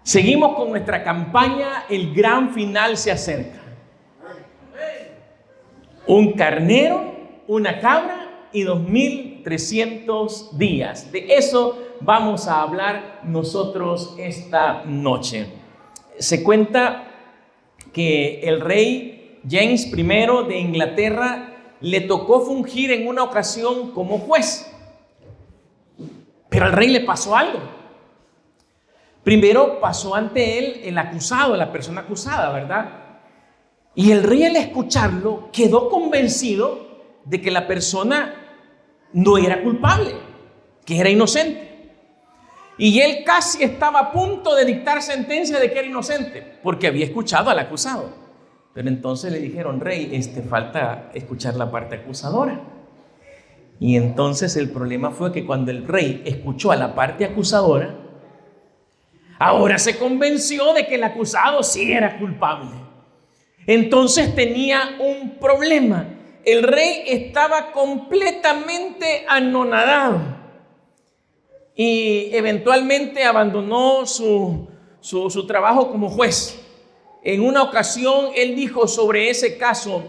Seguimos con nuestra campaña, el gran final se acerca. Un carnero, una cabra y 2300 días. De eso vamos a hablar nosotros esta noche. Se cuenta que el rey James I de Inglaterra le tocó fungir en una ocasión como juez. Pero al rey le pasó algo. Primero pasó ante él el acusado, la persona acusada, ¿verdad? Y el rey, al escucharlo, quedó convencido de que la persona no era culpable, que era inocente. Y él casi estaba a punto de dictar sentencia de que era inocente, porque había escuchado al acusado. Pero entonces le dijeron: rey, falta escuchar la parte acusadora. Y entonces el problema fue que cuando el rey escuchó a la parte acusadora, ahora se convenció de que el acusado sí era culpable. Entonces tenía un problema. El rey estaba completamente anonadado y eventualmente abandonó su trabajo como juez. En una ocasión él dijo sobre ese caso: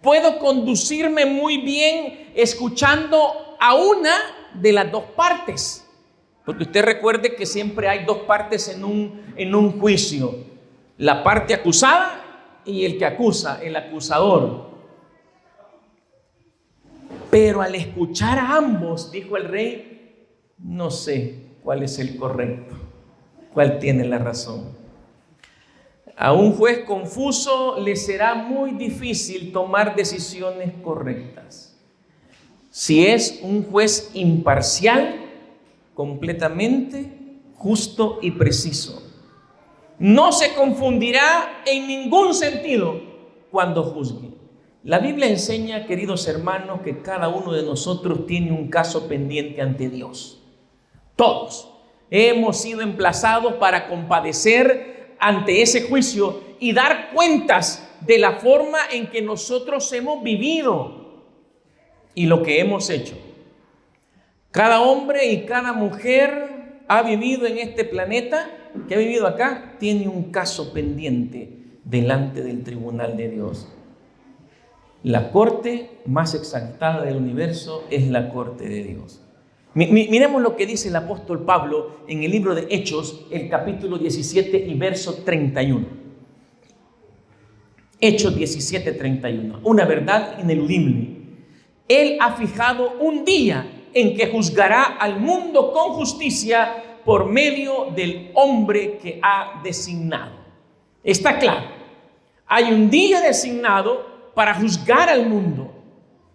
puedo conducirme muy bien escuchando a una de las dos partes. Porque usted recuerde que siempre hay dos partes en un juicio: la parte acusada y el que acusa, el acusador. Pero al escuchar a ambos, dijo el rey, no sé cuál es el correcto, cuál tiene la razón. A un juez confuso le será muy difícil tomar decisiones correctas. Si es un juez imparcial, completamente justo y preciso, no se confundirá en ningún sentido cuando juzgue. La Biblia enseña, queridos hermanos, que cada uno de nosotros tiene un caso pendiente ante Dios. Todos hemos sido emplazados para compadecer ante ese juicio y dar cuentas de la forma en que nosotros hemos vivido y lo que hemos hecho. Cada hombre y cada mujer ha vivido en este planeta, que ha vivido acá, tiene un caso pendiente delante del tribunal de Dios. La corte más exaltada del universo es la corte de Dios. Miremos lo que dice el apóstol Pablo en el libro de Hechos, el capítulo 17 y verso 31. Hechos 17, 31. Una verdad ineludible. Él ha fijado un día en que juzgará al mundo con justicia por medio del hombre que ha designado. Está claro. Hay un día designado para juzgar al mundo.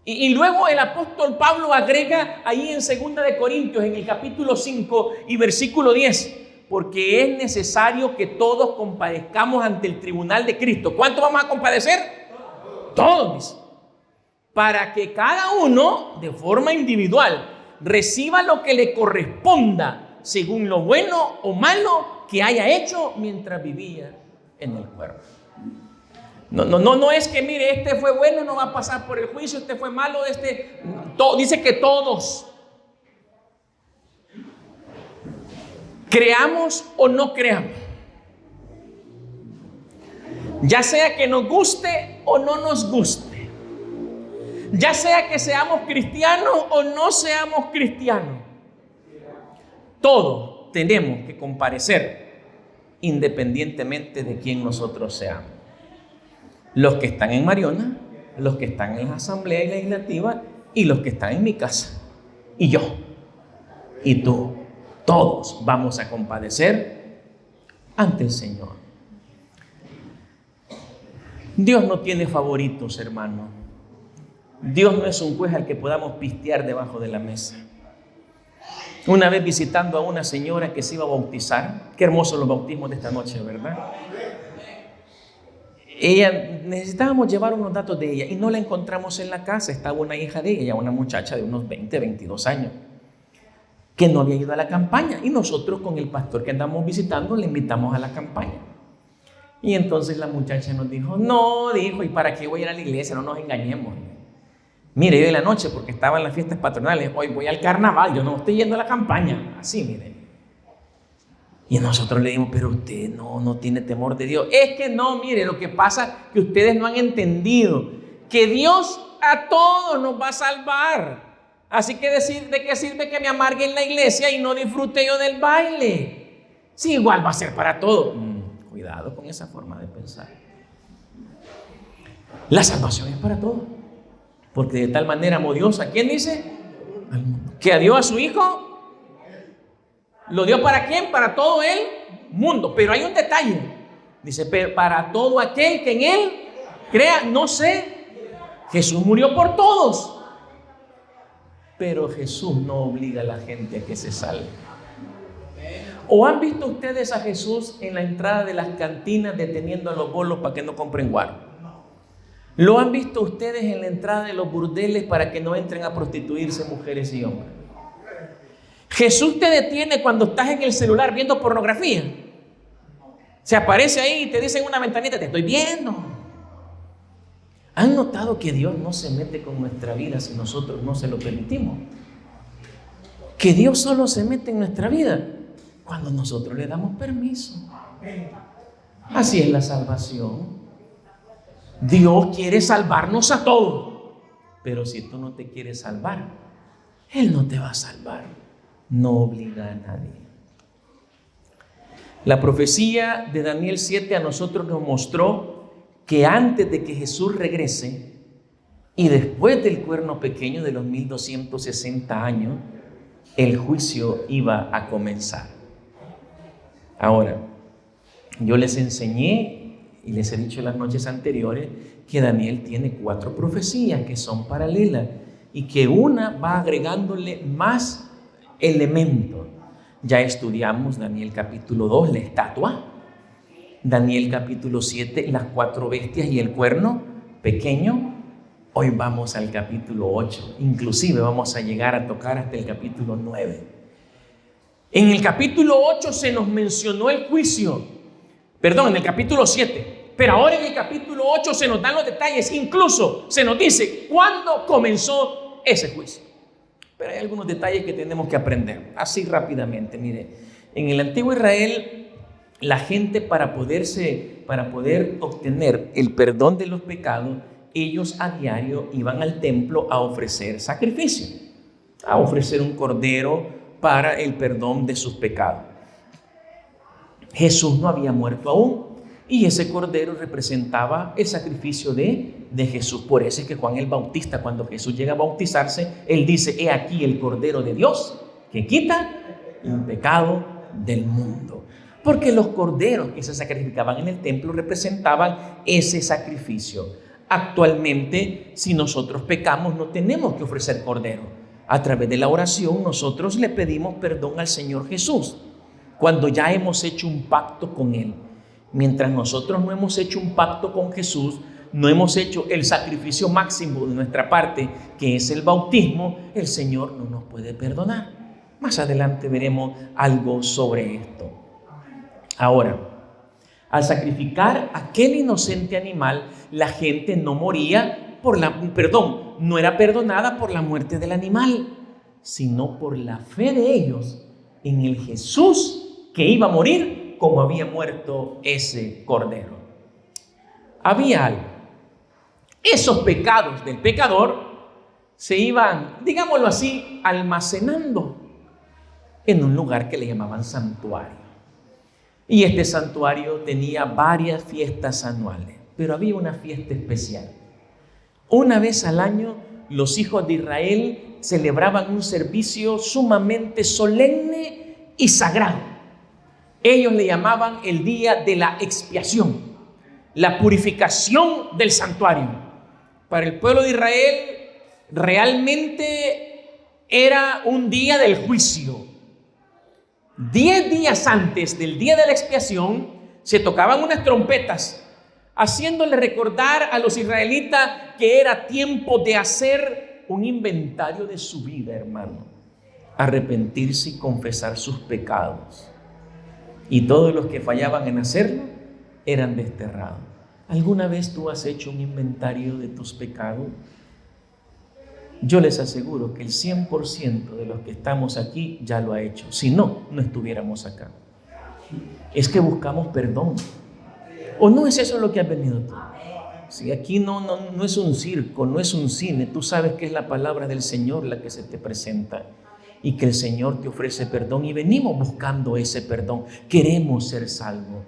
Y luego el apóstol Pablo agrega ahí en 2 de Corintios, en el capítulo 5 y versículo 10, porque es necesario que todos compadezcamos ante el tribunal de Cristo. ¿Cuántos vamos a compadecer? Todos. Para que cada uno, de forma individual, reciba lo que le corresponda, según lo bueno o malo que haya hecho mientras vivía en el cuerpo. No es que mire, este fue bueno, no va a pasar por el juicio, este fue malo, dice que todos. Creamos o no creamos. Ya sea que nos guste o no nos guste. Ya sea que seamos cristianos o no seamos cristianos. Todos tenemos que comparecer independientemente de quién nosotros seamos. Los que están en Mariona, los que están en la asamblea legislativa y los que están en mi casa. Y yo, y tú, todos vamos a compadecer ante el Señor. Dios no tiene favoritos, hermano. Dios no es un juez al que podamos pistear debajo de la mesa. Una vez visitando a una señora que se iba a bautizar, qué hermosos los bautismos de esta noche, ¿verdad? Necesitábamos llevar unos datos de ella y no la encontramos en la casa. Estaba una hija de ella, una muchacha de unos 20, 22 años, que no había ido a la campaña. Y nosotros con el pastor que andamos visitando le invitamos a la campaña. Y entonces la muchacha nos dijo, ¿y para qué voy a ir a la iglesia? No nos engañemos. Mire, yo de la noche, porque estaba en las fiestas patronales, hoy voy al carnaval, yo no estoy yendo a la campaña. Así, mire. Y nosotros le dimos, pero usted no tiene temor de Dios. Es que no, mire, lo que pasa es que ustedes no han entendido que Dios a todos nos va a salvar. Así que ¿de qué sirve que me amargue en la iglesia y no disfrute yo del baile? Sí, igual va a ser para todos. Cuidado con esa forma de pensar. La salvación es para todos. Porque de tal manera amó Dios, ¿a quién dice? Al mundo. Que dio a su Hijo. ¿Lo dio para quién? Para todo el mundo. Pero hay un detalle. Dice, pero para todo aquel que en Él crea, no sé. Jesús murió por todos. Pero Jesús no obliga a la gente a que se salve. ¿O han visto ustedes a Jesús en la entrada de las cantinas deteniendo a los bolos para que no compren guaro? ¿Lo han visto ustedes en la entrada de los burdeles para que no entren a prostituirse mujeres y hombres? Jesús te detiene cuando estás en el celular viendo pornografía. Se aparece ahí y te dice en una ventanita, te estoy viendo. ¿Han notado que Dios no se mete con nuestra vida si nosotros no se lo permitimos? Que Dios solo se mete en nuestra vida cuando nosotros le damos permiso. Así es la salvación. Dios quiere salvarnos a todos. Pero si tú no te quieres salvar, Él no te va a salvar. No obliga a nadie. La profecía de Daniel 7 a nosotros nos mostró que antes de que Jesús regrese y después del cuerno pequeño de los 1260 años, el juicio iba a comenzar. Ahora, yo les enseñé y les he dicho en las noches anteriores que Daniel tiene 4 profecías que son paralelas y que una va agregándole más elementos. Ya estudiamos Daniel capítulo 2, la estatua. Daniel capítulo 7, las 4 bestias y el cuerno pequeño. Hoy vamos al capítulo 8. Inclusive vamos a llegar a tocar hasta el capítulo 9. En el capítulo 8 se nos mencionó el juicio. Perdón, en el capítulo 7. Pero ahora en el capítulo 8 se nos dan los detalles. Incluso se nos dice cuándo comenzó ese juicio. Pero hay algunos detalles que tenemos que aprender. Así rápidamente, mire. En el antiguo Israel, la gente para poder obtener el perdón de los pecados, ellos a diario iban al templo a ofrecer sacrificio, a ofrecer un cordero para el perdón de sus pecados. Jesús no había muerto aún y ese cordero representaba el sacrificio de Jesús. Por eso es que Juan el Bautista, cuando Jesús llega a bautizarse, él dice: he aquí el Cordero de Dios que quita el pecado del mundo. Porque los corderos que se sacrificaban en el templo representaban ese sacrificio. Actualmente, si nosotros pecamos, no tenemos que ofrecer cordero. A través de la oración, nosotros le pedimos perdón al Señor Jesús cuando ya hemos hecho un pacto con Él. Mientras nosotros no hemos hecho un pacto con Jesús, no hemos hecho el sacrificio máximo de nuestra parte, que es el bautismo, el Señor no nos puede perdonar. Más adelante veremos algo sobre esto. Ahora, al sacrificar aquel inocente animal, la gente no moría no era perdonada por la muerte del animal, sino por la fe de ellos en el Jesús que iba a morir como había muerto ese cordero. Había algo. Esos pecados del pecador se iban, digámoslo así, almacenando en un lugar que le llamaban santuario. Y este santuario tenía varias fiestas anuales, pero había una fiesta especial. Una vez al año, los hijos de Israel celebraban un servicio sumamente solemne y sagrado. Ellos le llamaban el día de la expiación, la purificación del santuario. Para el pueblo de Israel realmente era un día del juicio. 10 días antes del día de la expiación se tocaban unas trompetas, haciéndole recordar a los israelitas que era tiempo de hacer un inventario de su vida, hermano, arrepentirse y confesar sus pecados. Y todos los que fallaban en hacerlo eran desterrados. ¿Alguna vez tú has hecho un inventario de tus pecados? Yo les aseguro que el 100% de los que estamos aquí ya lo ha hecho. Si no, no estuviéramos acá. Es que buscamos perdón. ¿O no es eso lo que has venido tú? Si aquí no es un circo, no es un cine. Tú sabes que es la palabra del Señor la que se te presenta y que el Señor te ofrece perdón, y venimos buscando ese perdón. Queremos ser salvos.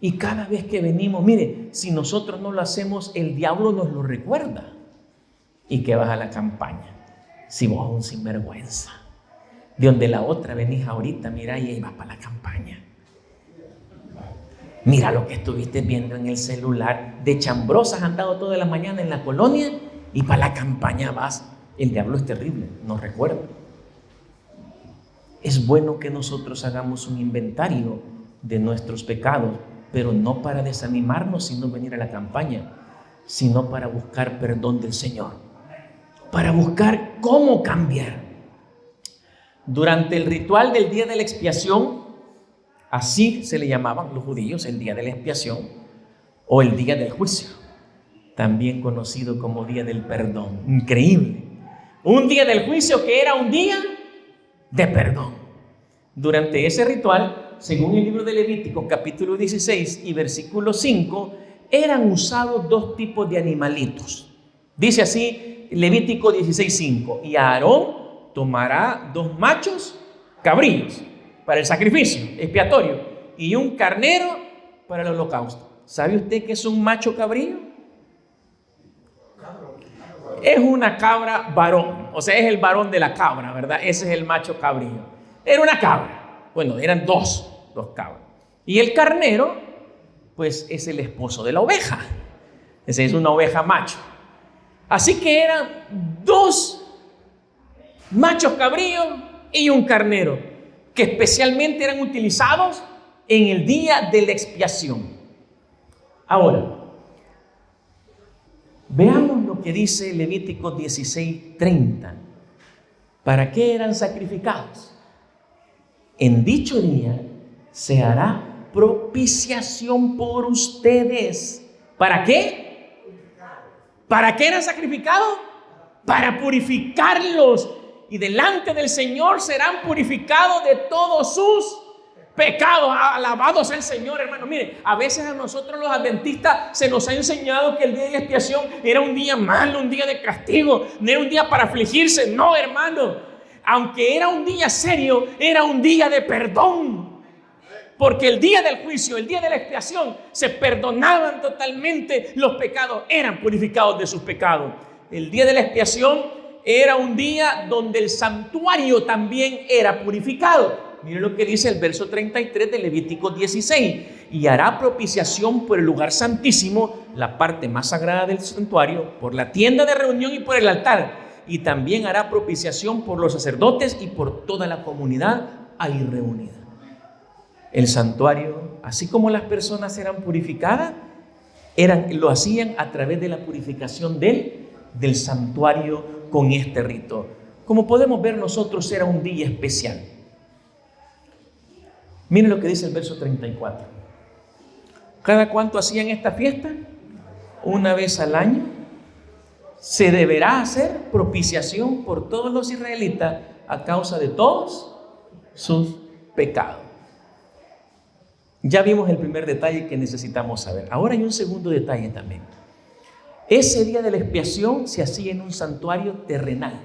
Y cada vez que venimos, mire, si nosotros no lo hacemos, el diablo nos lo recuerda. ¿Y que vas a la campaña? Si vos sos un sinvergüenza, de donde la otra venís ahorita, mira, y ahí vas para la campaña. Mira lo que estuviste viendo en el celular. De chambrosas han andado toda la mañana en la colonia y para la campaña vas. El diablo es terrible, nos recuerda. Es bueno que nosotros hagamos un inventario de nuestros pecados, pero no para desanimarnos, sino venir a la campaña, sino para buscar perdón del Señor, para buscar cómo cambiar. Durante el ritual del día de la expiación, así se le llamaban los judíos, el día de la expiación o el día del juicio, también conocido como día del perdón. Increíble. Un día del juicio que era un día de perdón. Durante ese ritual, según el libro de Levítico, capítulo 16 y versículo 5, eran usados dos tipos de animalitos. Dice así Levítico 16:5: y Aarón tomará 2 machos cabríos para el sacrificio expiatorio y un carnero para el holocausto. ¿Sabe usted qué es un macho cabrío? Es una cabra varón, o sea, es el varón de la cabra, ¿verdad? Ese es el macho cabrío. Era una cabra. Bueno, eran dos cabras. Y el carnero, pues, es el esposo de la oveja. Esa es una oveja macho. Así que eran 2 machos cabríos y un carnero, que especialmente eran utilizados en el día de la expiación. Ahora, veamos lo que dice Levítico 16:30. ¿Para qué eran sacrificados? En dicho día se hará propiciación por ustedes. ¿Para qué? ¿Para qué eran sacrificados? Para purificarlos. Y delante del Señor serán purificados de todos sus pecados. Alabado sea el Señor, hermano. Mire, a veces a nosotros los adventistas se nos ha enseñado que el día de la expiación era un día malo, un día de castigo, no era un día para afligirse. No, hermano. Aunque era un día serio, era un día de perdón. Porque el día del juicio, el día de la expiación, se perdonaban totalmente los pecados, eran purificados de sus pecados. El día de la expiación era un día donde el santuario también era purificado. Mire lo que dice el verso 33 de Levítico 16: y hará propiciación por el lugar santísimo, la parte más sagrada del santuario, por la tienda de reunión y por el altar. Y también hará propiciación por los sacerdotes y por toda la comunidad ahí reunida. El santuario, así como las personas eran purificadas, lo hacían a través de la purificación del santuario con este rito. Como podemos ver nosotros, era un día especial. Miren lo que dice el verso 34. ¿Cada cuánto hacían esta fiesta? Una vez al año. Se deberá hacer propiciación por todos los israelitas a causa de todos sus pecados. Ya vimos el primer detalle que necesitamos saber. Ahora hay un segundo detalle también. Ese día de la expiación se hacía en un santuario terrenal.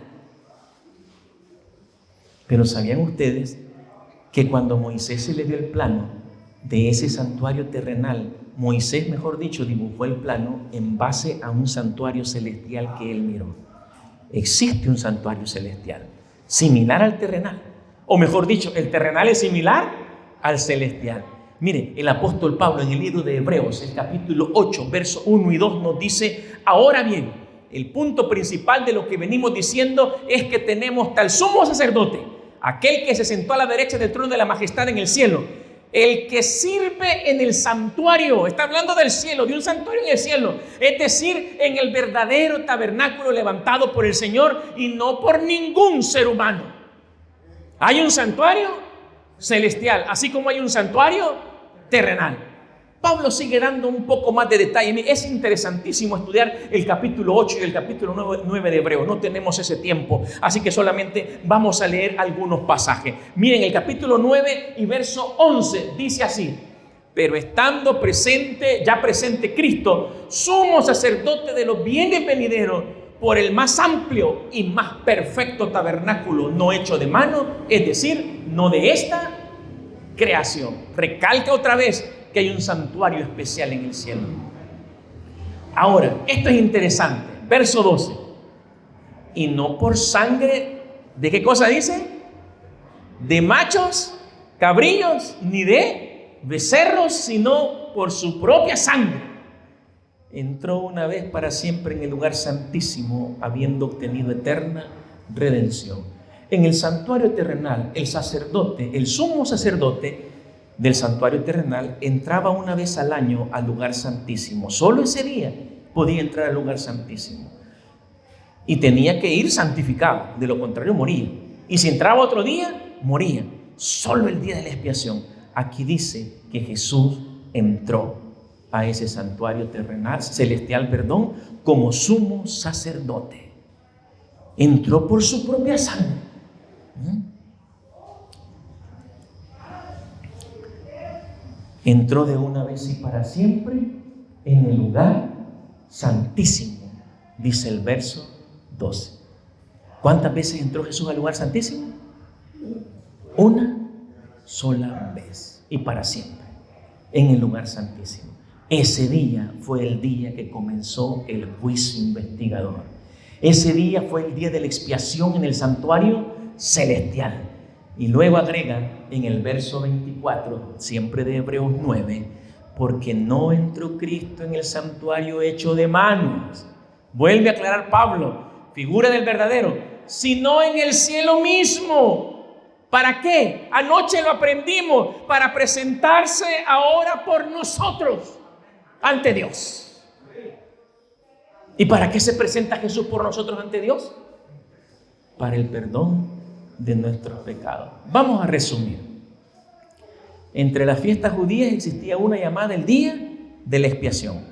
Pero ¿sabían ustedes que cuando Moisés se le dio el plano de ese santuario terrenal, Moisés, mejor dicho, dibujó el plano en base a un santuario celestial que él miró? Existe un santuario celestial similar al terrenal, o mejor dicho, el terrenal es similar al celestial. Mire, el apóstol Pablo en el libro de Hebreos, el capítulo 8, verso 1 y 2 nos dice: ahora bien, el punto principal de lo que venimos diciendo es que tenemos tal sumo sacerdote, aquel que se sentó a la derecha del trono de la majestad en el cielo, el que sirve en el santuario. Está hablando del cielo, de un santuario en el cielo, es decir, en el verdadero tabernáculo levantado por el Señor y no por ningún ser humano. Hay un santuario celestial, así como hay un santuario terrenal. Pablo sigue dando un poco más de detalle. Es interesantísimo estudiar el capítulo 8 y el capítulo 9 de Hebreos. No tenemos ese tiempo, así que solamente vamos a leer algunos pasajes. Miren, el capítulo 9 y verso 11 dice así: pero estando presente, ya presente Cristo, sumo sacerdote de los bienes venideros, por el más amplio y más perfecto tabernáculo, no hecho de mano, es decir, no de esta creación. Recalca otra vez que hay un santuario especial en el cielo. Ahora, esto es interesante. Verso 12. Y no por sangre, ¿de qué cosa dice? De machos, cabrillos, ni de becerros, sino por su propia sangre. Entró una vez para siempre en el lugar santísimo, habiendo obtenido eterna redención. En el santuario terrenal, el sacerdote, el sumo sacerdote del santuario terrenal, entraba una vez al año al lugar santísimo. Solo ese día podía entrar al lugar santísimo. Y tenía que ir santificado, de lo contrario moría. Y si entraba otro día, moría. Solo el día de la expiación. Aquí dice que Jesús entró a ese santuario terrenal, celestial, como sumo sacerdote. Entró por su propia sangre. Entró de una vez y para siempre en el lugar santísimo, dice el verso 12. ¿Cuántas veces entró Jesús al lugar santísimo? Una sola vez y para siempre en el lugar santísimo. Ese día fue el día que comenzó el juicio investigador. Ese día fue el día de la expiación en el santuario celestial. Y luego agrega en el verso 24, siempre de Hebreos 9, porque no entró Cristo en el santuario hecho de manos. Vuelve a aclarar Pablo, figura del verdadero, sino en el cielo mismo. ¿Para qué? Anoche lo aprendimos, para presentarse ahora por nosotros ante Dios. ¿Y para qué se presenta Jesús por nosotros ante Dios? Para el perdón de nuestros pecados. Vamos a resumir. Entre las fiestas judías existía una llamada el día de la expiación,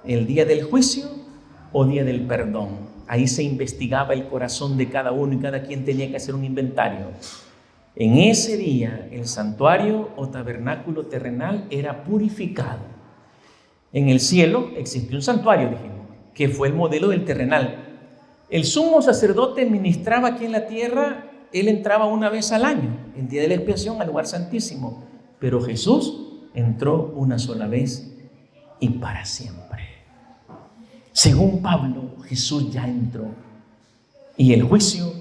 el día del juicio o día del perdón. Ahí se investigaba el corazón de cada uno y cada quien tenía que hacer un inventario. En ese día el santuario o tabernáculo terrenal era purificado. En el cielo existió un santuario, dijimos, que fue el modelo del terrenal. El sumo sacerdote ministraba aquí en la tierra. Él entraba una vez al año, el día de la expiación, al lugar santísimo. Pero Jesús entró una sola vez y para siempre. Según Pablo, Jesús ya entró y el juicio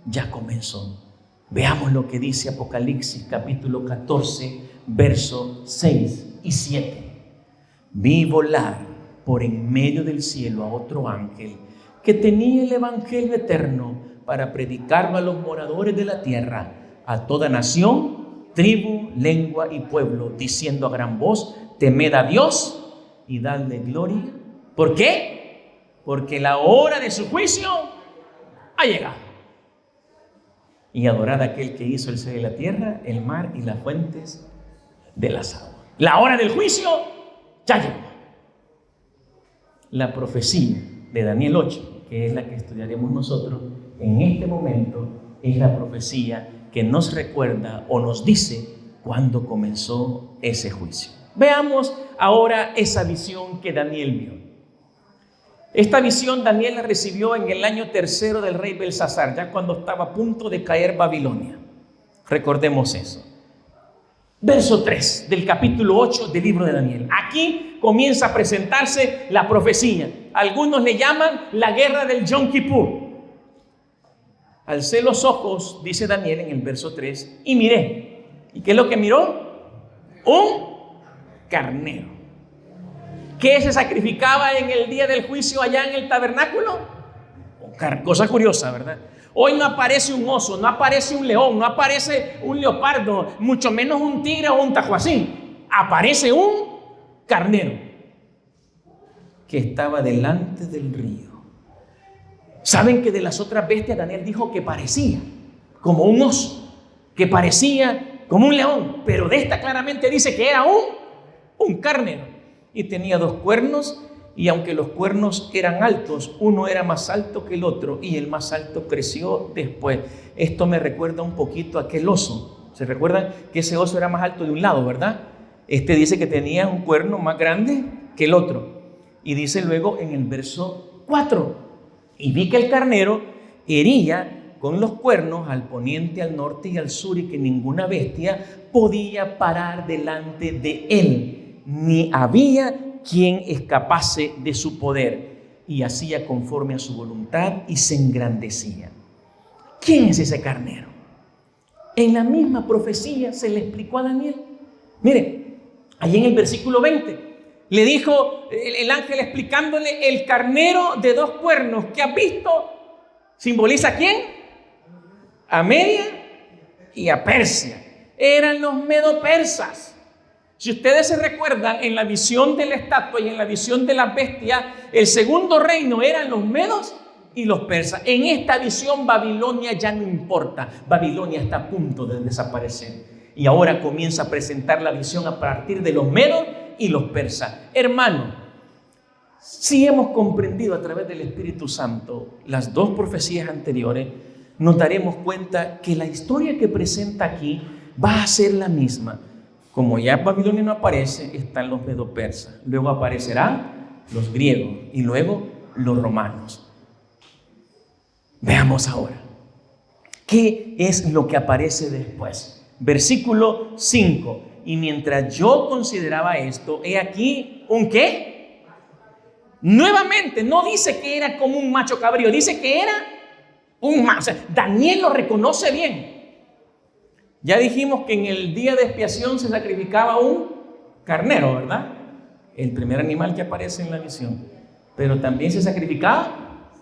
ya comenzó. Veamos lo que dice Apocalipsis capítulo 14, versos 6 y 7. Vi volar por en medio del cielo a otro ángel que tenía el evangelio eterno para predicarlo a los moradores de la tierra, a toda nación, tribu, lengua y pueblo, diciendo a gran voz: temed a Dios y dadle gloria. ¿Por qué? Porque la hora de su juicio ha llegado. Y adorad a aquel que hizo el cielo y la tierra, el mar y las fuentes de las aguas. La hora del juicio ya llegó. La profecía de Daniel 8, que es la que estudiaremos nosotros en este momento, es la profecía que nos recuerda o nos dice cuándo comenzó ese juicio. Veamos ahora esa visión que Daniel vio. Esta visión Daniel la recibió en el año 3 del rey Belsasar, ya cuando estaba a punto de caer Babilonia. Recordemos eso. Verso 3 del capítulo 8 del libro de Daniel. Aquí comienza a presentarse la profecía. Algunos le llaman la guerra del Yom Kippur. Alcé los ojos, dice Daniel en el verso 3, y miré. ¿Y qué es lo que miró? Un carnero. ¿Qué se sacrificaba en el día del juicio allá en el tabernáculo? Cosa curiosa, ¿verdad? Hoy no aparece un oso, no aparece un león, no aparece un leopardo, mucho menos un tigre o un tacuacín. Aparece un carnero que estaba delante del río. ¿Saben que de las otras bestias Daniel dijo que parecía como un oso, que parecía como un león? Pero de esta claramente dice que era un carnero. Y tenía 2 cuernos, y aunque los cuernos eran altos, uno era más alto que el otro, y el más alto creció después. Esto me recuerda un poquito a aquel oso. ¿Se recuerdan que ese oso era más alto de un lado, verdad? Este dice que tenía un cuerno más grande que el otro. Y dice luego en el verso 4, y vi que el carnero hería con los cuernos al poniente, al norte y al sur, y que ninguna bestia podía parar delante de él, ni había quien escapase de su poder, y hacía conforme a su voluntad y se engrandecía. ¿Quién es ese carnero? En la misma profecía se le explicó a Daniel. Mire, ahí en el versículo 20 le dijo el ángel explicándole: el carnero de 2 cuernos que has visto simboliza ¿a quién? A Media y a Persia. Eran los medo-persas. Si ustedes se recuerdan, en la visión de la estatua y en la visión de la bestia, el segundo reino eran los medos y los persas. En esta visión Babilonia ya no importa. Babilonia está a punto de desaparecer. Y ahora comienza a presentar la visión a partir de los medos y los persas. Hermano, si hemos comprendido a través del Espíritu Santo las 2 profecías anteriores, nos daremos cuenta que la historia que presenta aquí va a ser la misma. Como ya Babilonia no aparece, están los medo-persas. Luego aparecerán los griegos y luego los romanos. Veamos ahora qué es lo que aparece después. Versículo 5. Y mientras yo consideraba esto, he aquí un ¿qué? Nuevamente, no dice que era como un macho cabrío, dice que era un macho. O sea, Daniel lo reconoce bien. Ya dijimos que en el día de expiación se sacrificaba un carnero, ¿verdad? El primer animal que aparece en la visión. Pero también se sacrificaba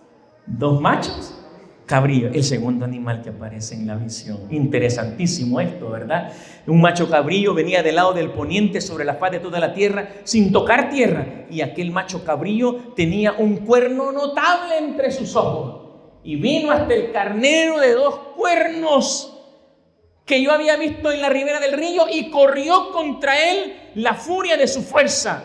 2 machos cabríos, el segundo animal que aparece en la visión. Interesantísimo esto, ¿verdad? Un macho cabrío venía del lado del poniente sobre la faz de toda la tierra sin tocar tierra, y aquel macho cabrío tenía un cuerno notable entre sus ojos, y vino hasta el carnero de 2 cuernos que yo había visto en la ribera del río, y corrió contra él la furia de su fuerza.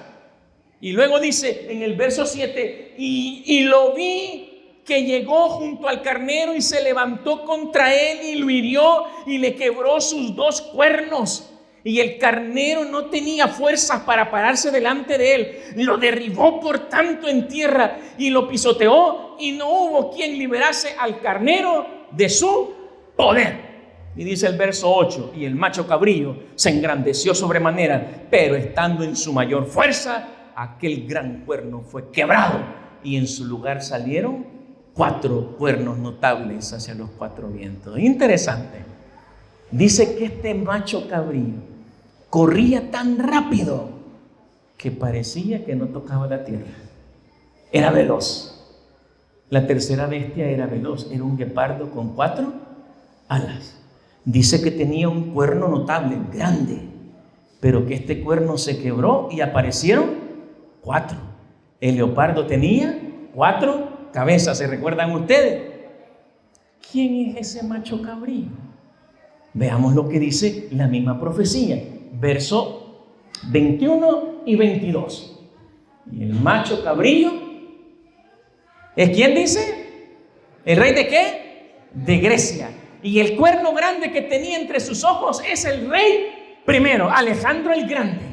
Y luego dice en el verso 7, y lo vi que llegó junto al carnero y se levantó contra él y lo hirió y le quebró sus 2 cuernos. Y el carnero no tenía fuerzas para pararse delante de él. Lo derribó por tanto en tierra y lo pisoteó, y no hubo quien liberase al carnero de su poder. Y dice el verso 8, y el macho cabrío se engrandeció sobremanera, pero estando en su mayor fuerza, aquel gran cuerno fue quebrado, y en su lugar salieron 4 cuernos notables hacia los 4 vientos. Interesante. Dice que este macho cabrío corría tan rápido que parecía que no tocaba la tierra. Era veloz. La tercera bestia era veloz, era un guepardo con 4 alas. Dice que tenía un cuerno notable, grande, pero que este cuerno se quebró y aparecieron 4. El leopardo tenía 4 cabezas, ¿se recuerdan ustedes? ¿Quién es ese macho cabrío? Veamos lo que dice la misma profecía, verso 21 y 22. Y el macho cabrío ¿es quién dice? ¿El rey de qué? De Grecia. Y el cuerno grande que tenía entre sus ojos es el rey primero, Alejandro el Grande.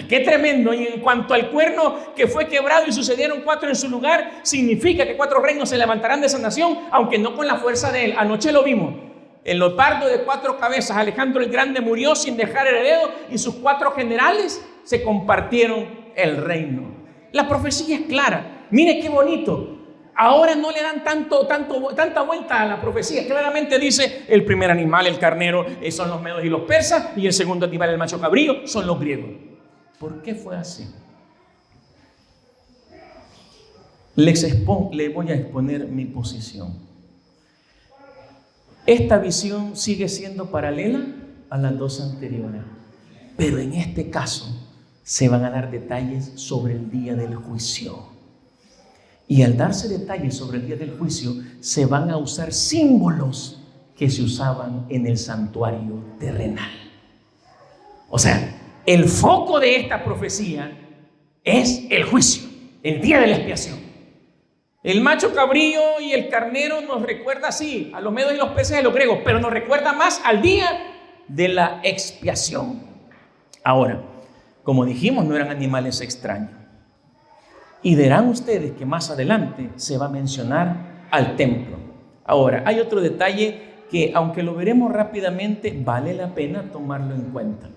¡Qué tremendo! Y en cuanto al cuerno que fue quebrado y sucedieron 4 en su lugar, significa que 4 reinos se levantarán de esa nación, aunque no con la fuerza de él. Anoche lo vimos. El leopardo de 4 cabezas, Alejandro el Grande, murió sin dejar heredero, y sus 4 generales se compartieron el reino. La profecía es clara. Mire qué bonito. Ahora no le dan tanta vuelta a la profecía. Claramente dice: el primer animal, el carnero, son los medos y los persas, y el segundo animal, el macho cabrío, son los griegos. ¿Por qué fue así? Le voy a exponer mi posición. Esta visión sigue siendo paralela a las 2 anteriores, pero en este caso se van a dar detalles sobre el día del juicio. Y al darse detalles sobre el día del juicio, se van a usar símbolos que se usaban en el santuario terrenal. O sea, el foco de esta profecía es el juicio, el día de la expiación. El macho cabrío y el carnero nos recuerda, sí, a los medos y los persas de los griegos, pero nos recuerda más al día de la expiación. Ahora, como dijimos, no eran animales extraños. Y verán ustedes que más adelante se va a mencionar al templo. Ahora, hay otro detalle que, aunque lo veremos rápidamente, vale la pena tomarlo en cuenta.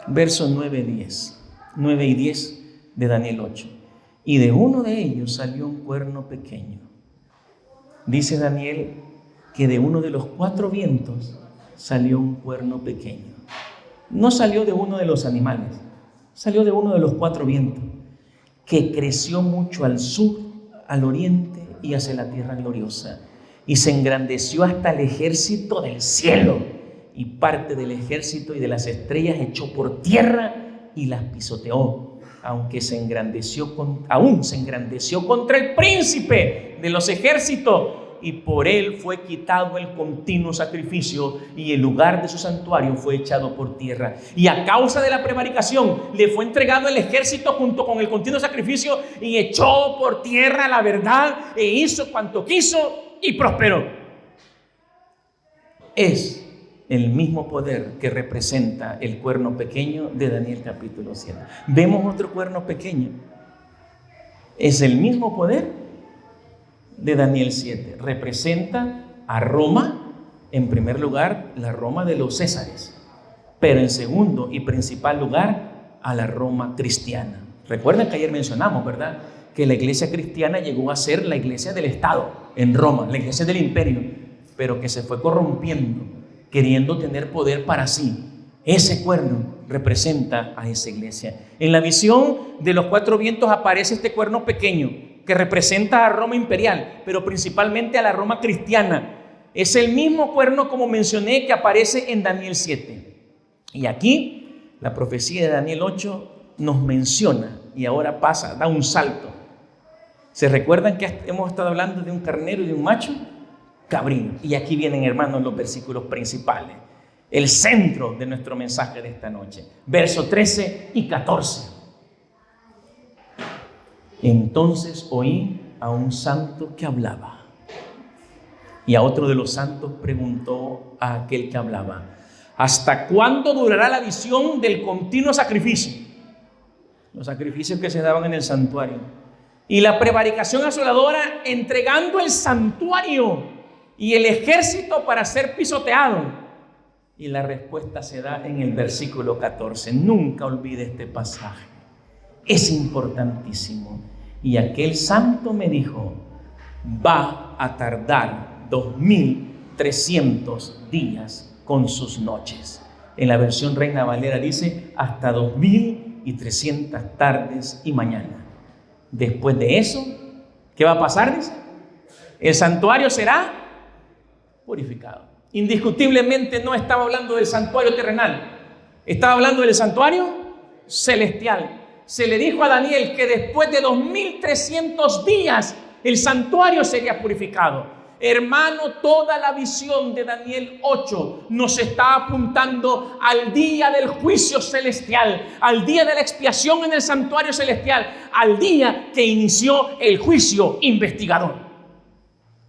Versos 9 y 10 de Daniel 8. Y de uno de ellos salió un cuerno pequeño. Dice Daniel que de uno de los 4 vientos salió un cuerno pequeño. No salió de uno de los animales, salió de uno de los 4 vientos, que creció mucho al sur, al oriente y hacia la tierra gloriosa, y se engrandeció hasta el ejército del cielo, y parte del ejército y de las estrellas echó por tierra y las pisoteó, aún se engrandeció contra el príncipe de los ejércitos, y por él fue quitado el continuo sacrificio, y el lugar de su santuario fue echado por tierra. Y a causa de la prevaricación le fue entregado el ejército junto con el continuo sacrificio, y echó por tierra la verdad, e hizo cuanto quiso y prosperó. Es el mismo poder que representa el cuerno pequeño de Daniel capítulo 7. Vemos otro cuerno pequeño. Es el mismo poder de Daniel 7. Representa a Roma, en primer lugar, la Roma de los Césares, pero en segundo y principal lugar, a la Roma cristiana. Recuerden que ayer mencionamos, ¿verdad?, que la iglesia cristiana llegó a ser la iglesia del Estado en Roma, la iglesia del imperio, pero que se fue corrompiendo, queriendo tener poder para sí. Ese cuerno representa a esa iglesia. En la visión de los 4 vientos aparece este cuerno pequeño, que representa a Roma imperial, pero principalmente a la Roma cristiana. Es el mismo cuerno, como mencioné, que aparece en Daniel 7. Y aquí la profecía de Daniel 8 nos menciona, y ahora pasa, da un salto. ¿Se recuerdan que hemos estado hablando de un carnero y de un macho cabrío? Y aquí vienen, hermanos, los versículos principales, el centro de nuestro mensaje de esta noche, versos 13 y 14. Entonces oí a un santo que hablaba, y a otro de los santos preguntó a aquel que hablaba: ¿hasta cuándo durará la visión del continuo sacrificio? Los sacrificios que se daban en el santuario, y la prevaricación asoladora, entregando el santuario y el ejército para ser pisoteado. Y la respuesta se da en el versículo 14. Nunca olvide este pasaje. Es importantísimo. Y aquel santo me dijo: va a tardar 2300 días con sus noches. En la versión Reina Valera dice hasta 2300 tardes y mañana. Después de eso, ¿qué va a pasar? Dice, el santuario será purificado. Indiscutiblemente no estaba hablando del santuario terrenal, estaba hablando del santuario celestial. Se le dijo a Daniel que después de 2300 días el santuario sería purificado. Hermano, toda la visión de Daniel 8 nos está apuntando al día del juicio celestial, al día de la expiación en el santuario celestial, al día que inició el juicio investigador.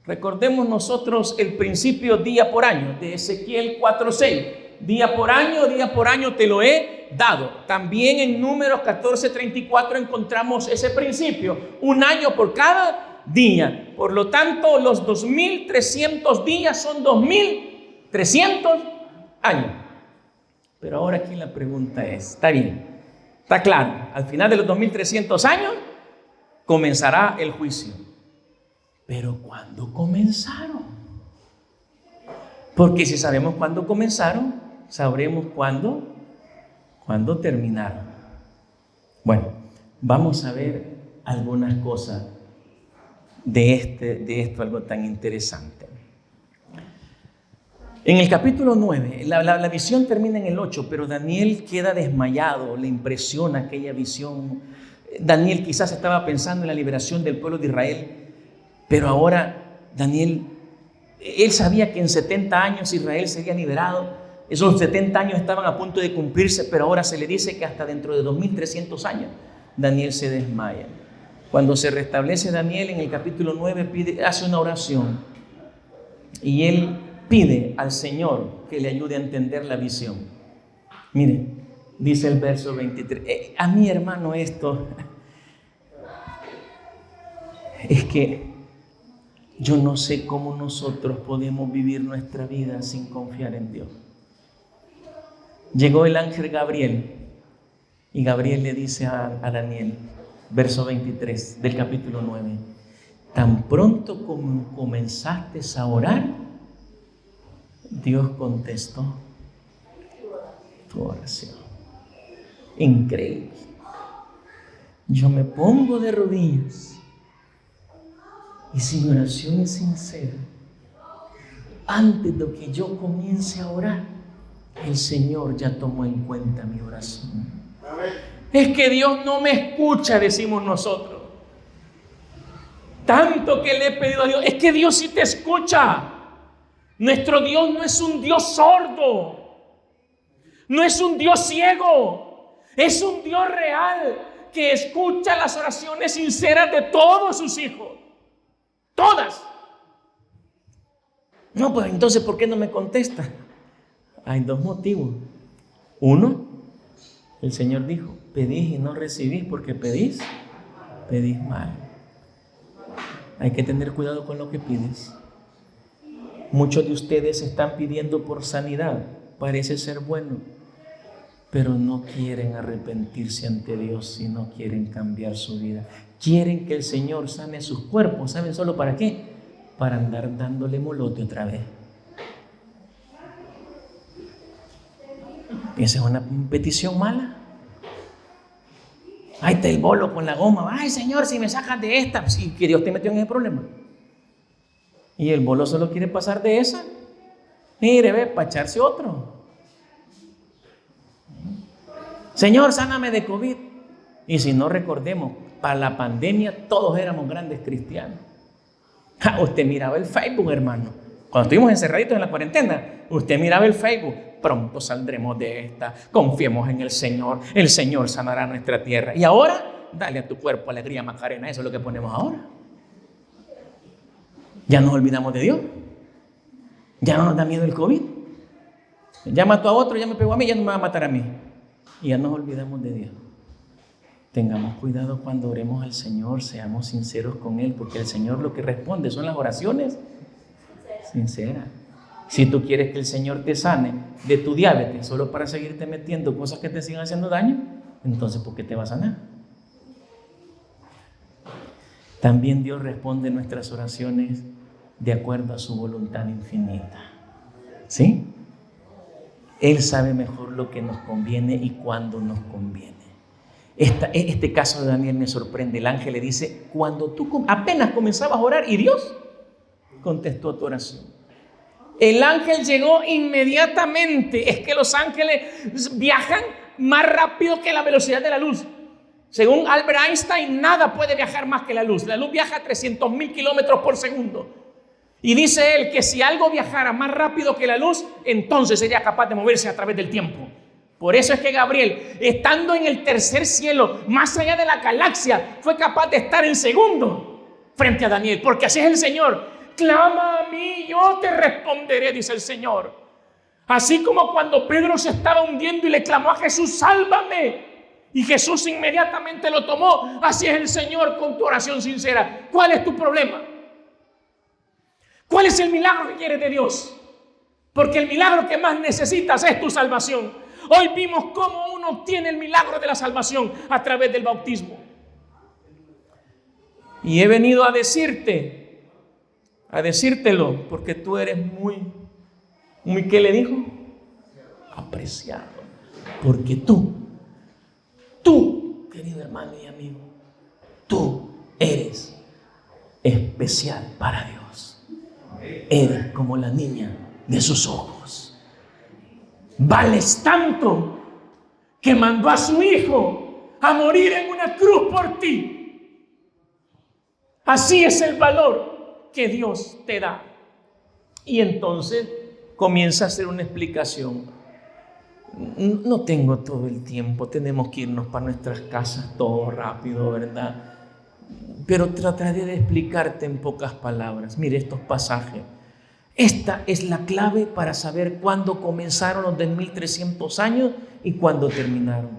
Recordemos nosotros el principio día por año de Ezequiel 4:6. Día por año te lo he dado. También en Números 14:34 encontramos ese principio. Un año por cada día. Por lo tanto, los 2300 días son 2300 años. Pero ahora aquí la pregunta es, está bien, está claro, al final de los 2300 años comenzará el juicio. Pero ¿cuándo comenzaron? Porque si sabemos cuándo comenzaron, sabremos cuándo terminaron. Bueno, vamos a ver algunas cosas de esto, algo tan interesante. En el capítulo 9, la visión termina en el 8, pero Daniel queda desmayado, le impresiona aquella visión. Daniel quizás estaba pensando en la liberación del pueblo de Israel, pero ahora Daniel, él sabía que en 70 años Israel sería liberado. Esos 70 años estaban a punto de cumplirse, pero ahora se le dice que hasta dentro de 2300 años Daniel se desmaya. Cuando se restablece Daniel en el capítulo 9, hace una oración y él pide al Señor que le ayude a entender la visión. Mire, Dice el verso 23. A mí, hermano, esto es que yo no sé cómo nosotros podemos vivir nuestra vida sin confiar en Dios. Llegó el ángel Gabriel y Gabriel le dice a Daniel, verso 23 del capítulo 9, tan pronto como comenzaste a orar, Dios contestó tu oración. Increíble. Yo me pongo de rodillas y si mi oración es sincera, antes de que yo comience a orar, el Señor ya tomó en cuenta mi oración. Es que Dios no me escucha, decimos nosotros. Tanto que le he pedido a Dios, es que Dios sí te escucha. Nuestro Dios no es un Dios sordo, no es un Dios ciego, es un Dios real que escucha las oraciones sinceras de todos sus hijos. Todas. No, pues entonces, ¿por qué no me contesta? Hay dos motivos. Uno, el Señor dijo, pedís y no recibís porque pedís mal. Hay que tener cuidado con lo que pides. Muchos de ustedes están pidiendo por sanidad, parece ser bueno, pero no quieren arrepentirse ante Dios y no quieren cambiar su vida. Quieren que el Señor sane sus cuerpos. ¿Saben solo para qué? Para andar dándole molote otra vez. Esa es una petición mala. Ahí está el bolo con la goma. Ay, Señor, si me sacas de esta, sí, que Dios te metió en ese problema. Y el bolo solo quiere pasar de esa. Mire, ve, para echarse otro. Señor, sáname de COVID. Y si no recordemos, para la pandemia todos éramos grandes cristianos. Usted miraba el Facebook, hermano. Cuando estuvimos encerraditos en la cuarentena, usted miraba el Facebook. Pronto saldremos de esta. Confiemos en el Señor sanará nuestra tierra. Y ahora, dale a tu cuerpo alegría, Macarena. Eso es lo que ponemos ahora. Ya nos olvidamos de Dios. Ya no nos da miedo el COVID. Ya mató a otro, ya me pegó a mí, ya no me va a matar a mí. Y ya nos olvidamos de Dios. Tengamos cuidado cuando oremos al Señor, seamos sinceros con Él, porque el Señor lo que responde son las oraciones sinceras. Si tú quieres que el Señor te sane de tu diabetes solo para seguirte metiendo cosas que te sigan haciendo daño, entonces ¿por qué te va a sanar? También Dios responde nuestras oraciones de acuerdo a su voluntad infinita. ¿Sí? Él sabe mejor lo que nos conviene y cuándo nos conviene. Este caso de Daniel me sorprende. El ángel le dice, cuando tú apenas comenzabas a orar y Dios contestó tu oración. El ángel llegó inmediatamente. Es que los ángeles viajan más rápido que la velocidad de la luz. Según Albert Einstein, nada puede viajar más que la luz. La luz viaja a 300,000 kilómetros por segundo. Y dice él que si algo viajara más rápido que la luz, entonces sería capaz de moverse a través del tiempo. Por eso es que Gabriel, estando en el tercer cielo, más allá de la galaxia, fue capaz de estar en segundo frente a Daniel. Porque así es el Señor. Clama a mí, yo te responderé, dice el Señor. Así como cuando Pedro se estaba hundiendo y le clamó a Jesús, sálvame. Y Jesús inmediatamente lo tomó. Así es el Señor con tu oración sincera. ¿Cuál es tu problema? ¿Cuál es el milagro que quieres de Dios? Porque el milagro que más necesitas es tu salvación. Hoy vimos cómo uno obtiene el milagro de la salvación a través del bautismo. Y he venido a decírtelo, porque tú eres muy, ¿qué le dijo? Apreciado. Porque tú, querido hermano y amigo, tú eres especial para Dios. Eres como la niña de sus ojos. Vales tanto que mandó a su hijo a morir en una cruz por ti. Así es el valor que Dios te da. Y entonces comienza a hacer una explicación. No tengo todo el tiempo, tenemos que irnos para nuestras casas todo rápido, ¿verdad? Pero trataré de explicarte en pocas palabras. Mire estos pasajes. Esta es la clave para saber cuándo comenzaron los 2300 años y cuándo terminaron.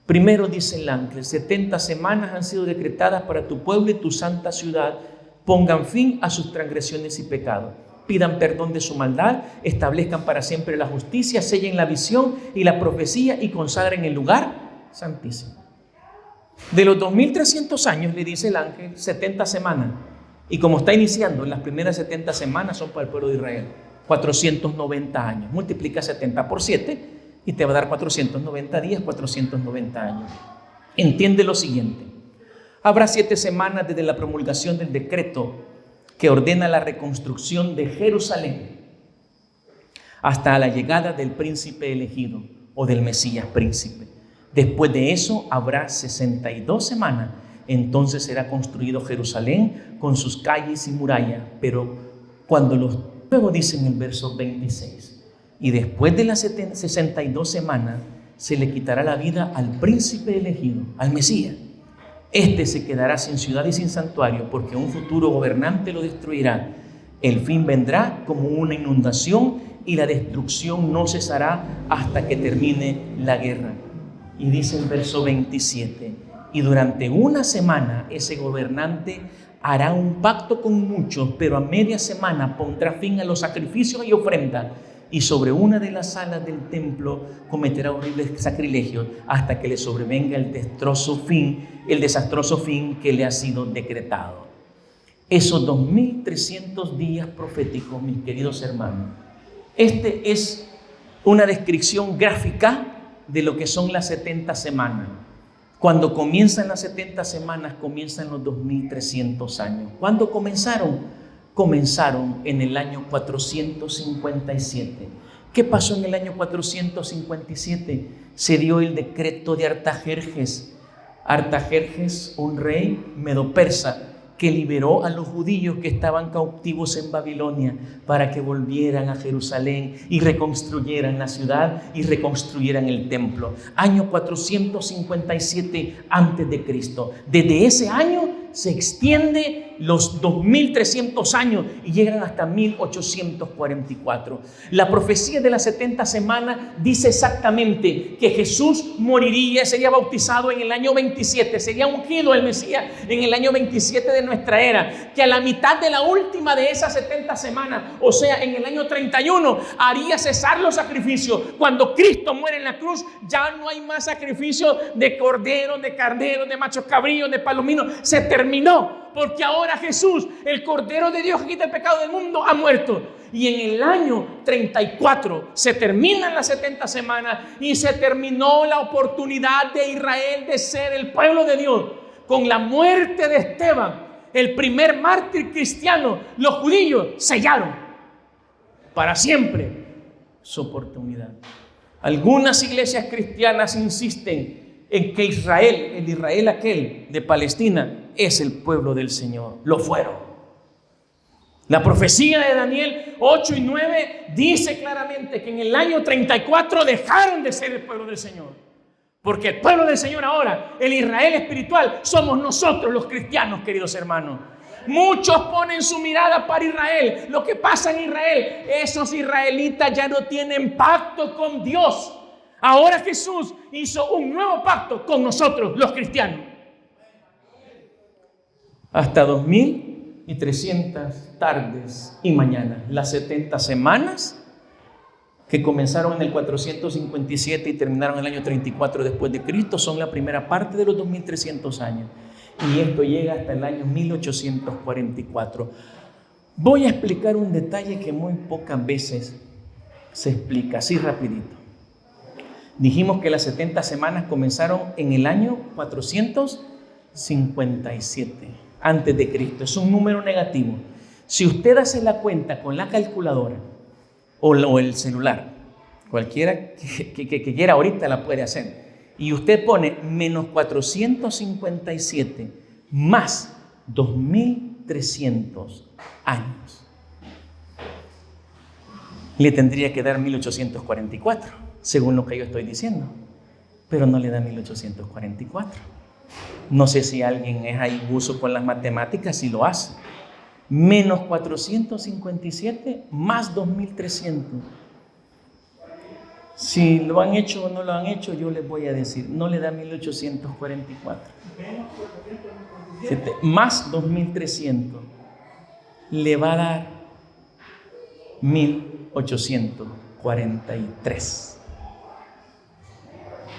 Primero dice el ángel: 70 semanas han sido decretadas para tu pueblo y tu santa ciudad. Pongan fin a sus transgresiones y pecados. Pidan perdón de su maldad, establezcan para siempre la justicia, sellen la visión y la profecía y consagren el lugar santísimo. De los 2300 años, le dice el ángel, 70 semanas. Y como está iniciando, las primeras 70 semanas son para el pueblo de Israel. 490 años. Multiplica 70 por 7 y te va a dar 490 días, 490 años. Entiende lo siguiente. Habrá 7 semanas desde la promulgación del decreto que ordena la reconstrucción de Jerusalén hasta la llegada del príncipe elegido o del Mesías príncipe. Después de eso habrá 62 semanas. Entonces será construido Jerusalén con sus calles y murallas. Pero luego dice en el verso 26, y después de las 62 semanas se le quitará la vida al príncipe elegido, al Mesías. Este se quedará sin ciudad y sin santuario, porque un futuro gobernante lo destruirá. El fin vendrá como una inundación y la destrucción no cesará hasta que termine la guerra. Y dice el verso 27, y durante una semana ese gobernante hará un pacto con muchos, pero a media semana pondrá fin a los sacrificios y ofrendas, y sobre una de las salas del templo cometerá horribles sacrilegios hasta que le sobrevenga el desastroso fin que le ha sido decretado. Esos 2300 días proféticos, mis queridos hermanos, este es una descripción gráfica de lo que son las 70 semanas. Cuando comienzan las 70 semanas, comienzan los 2300 años. ¿Cuándo comenzaron? Comenzaron en el año 457. ¿Qué pasó en el año 457? Se dio el decreto de Artajerjes. Artajerjes, un rey medo-persa, que liberó a los judíos que estaban cautivos en Babilonia para que volvieran a Jerusalén y reconstruyeran la ciudad y reconstruyeran el templo. Año 457 antes de Cristo. Desde ese año se extiende los 2300 años y llegan hasta 1844. La profecía de las 70 semanas dice exactamente que Jesús moriría, sería bautizado en el año 27, sería ungido el Mesías en el año 27 de nuestra era, que a la mitad de la última de esas 70 semanas, o sea, en el año 31, haría cesar los sacrificios. Cuando Cristo muere en la cruz, ya no hay más sacrificio de cordero, de carnero, de machos cabríos, de palominos. Se terminó, porque ahora Jesús, el Cordero de Dios que quita el pecado del mundo, ha muerto. Y en el año 34 se terminan las 70 semanas y se terminó la oportunidad de Israel de ser el pueblo de Dios. Con la muerte de Esteban, el primer mártir cristiano, los judíos sellaron para siempre su oportunidad. Algunas iglesias cristianas insisten en que Israel, el Israel aquel de Palestina, es el pueblo del Señor. Lo fueron. La profecía de Daniel 8 y 9 dice claramente que en el año 34 dejaron de ser el pueblo del Señor. Porque el pueblo del Señor ahora, el Israel espiritual, somos nosotros los cristianos, queridos hermanos. Muchos ponen su mirada para Israel. Lo que pasa en Israel, esos israelitas ya no tienen pacto con Dios. Ahora Jesús hizo un nuevo pacto con nosotros, los cristianos. Hasta 2300 tardes y mañanas. Las 70 semanas que comenzaron en el 457 y terminaron en el año 34 después de Cristo son la primera parte de los 2300 años. Y esto llega hasta el año 1844. Voy a explicar un detalle que muy pocas veces se explica, así rapidito. Dijimos que las 70 semanas comenzaron en el año 457 antes de Cristo. Es un número negativo. Si usted hace la cuenta con la calculadora o el celular, cualquiera que quiera ahorita la puede hacer, y usted pone menos 457 más 2300 años, le tendría que dar 1844, según lo que yo estoy diciendo, pero no le da 1844. No sé si alguien es ahí uso con las matemáticas y lo hace. menos 457 más 2300. Si lo han hecho o no lo han hecho, yo les voy a decir, no le da 1844. Más 2300 le va a dar 1843.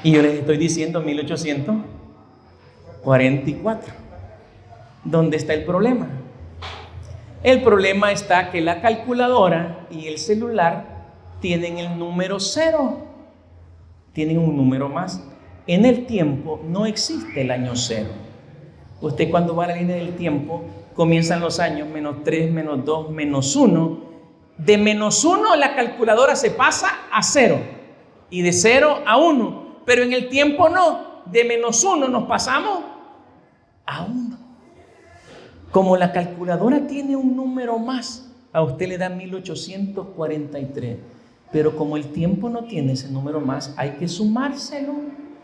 Y yo les estoy diciendo 1844. ¿Dónde está el problema? El problema está que la calculadora y el celular tienen el número 0. Tienen un número más. En el tiempo no existe el año 0. Usted cuando va a la línea del tiempo, comienzan los años -3, -2, -1. De -1 la calculadora se pasa a 0. Y de 0 a 1. Pero en el tiempo no. De -1 nos pasamos a 1. Como la calculadora tiene un número más, a usted le da 1843. Pero como el tiempo no tiene ese número más, hay que sumárselo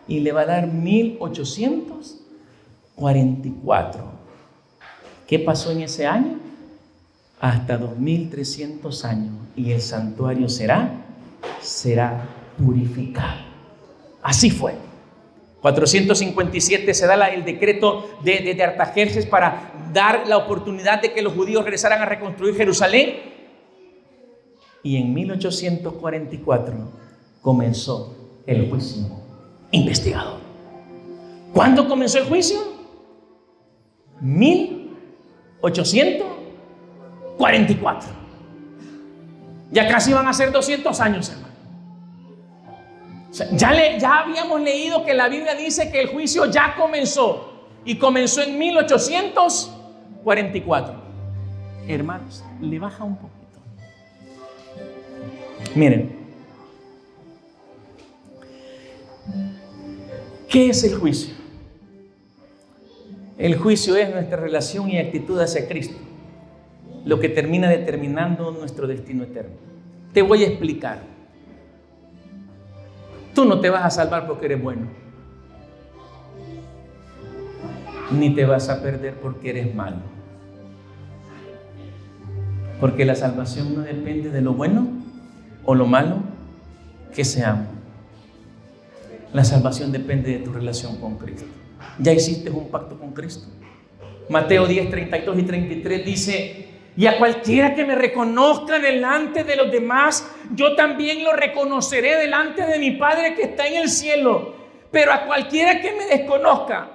y le va a dar 1844. ¿Qué pasó en ese año? Hasta 2300 años. Y el santuario será purificado. Así fue. 457 se da el decreto de Artajerjes para dar la oportunidad de que los judíos regresaran a reconstruir Jerusalén. Y en 1844 comenzó el juicio investigador. ¿Cuándo comenzó el juicio? 1844. Ya casi van a ser 200 años, hermano. O sea, ya habíamos leído que la Biblia dice que el juicio ya comenzó. Y comenzó en 1844. Hermanos, le baja un poquito. Miren, ¿qué es el juicio? El juicio es nuestra relación y actitud hacia Cristo, lo que termina determinando nuestro destino eterno. Te voy a explicar. Tú no te vas a salvar porque eres bueno, ni te vas a perder porque eres malo. Porque la salvación no depende de lo bueno o lo malo que seamos. La salvación depende de tu relación con Cristo. Ya hiciste un pacto con Cristo. Mateo 10, 32 y 33 dice: y a cualquiera que me reconozca delante de los demás, yo también lo reconoceré delante de mi Padre que está en el cielo. Pero a cualquiera que me desconozca,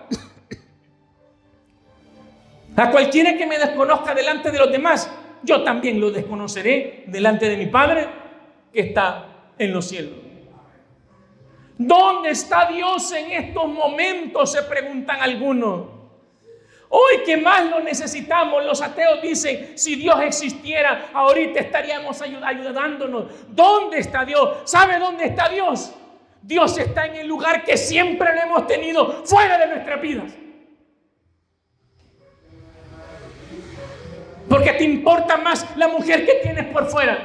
delante de los demás, yo también lo desconoceré delante de mi Padre que está en los cielos. ¿Dónde está Dios en estos momentos?, se preguntan algunos. Hoy que más lo necesitamos, los ateos dicen: si Dios existiera, ahorita estaríamos ayudándonos. ¿Dónde está Dios? ¿Sabe dónde está Dios? Dios está en el lugar que siempre lo hemos tenido, fuera de nuestras vidas. Porque te importa más la mujer que tienes por fuera.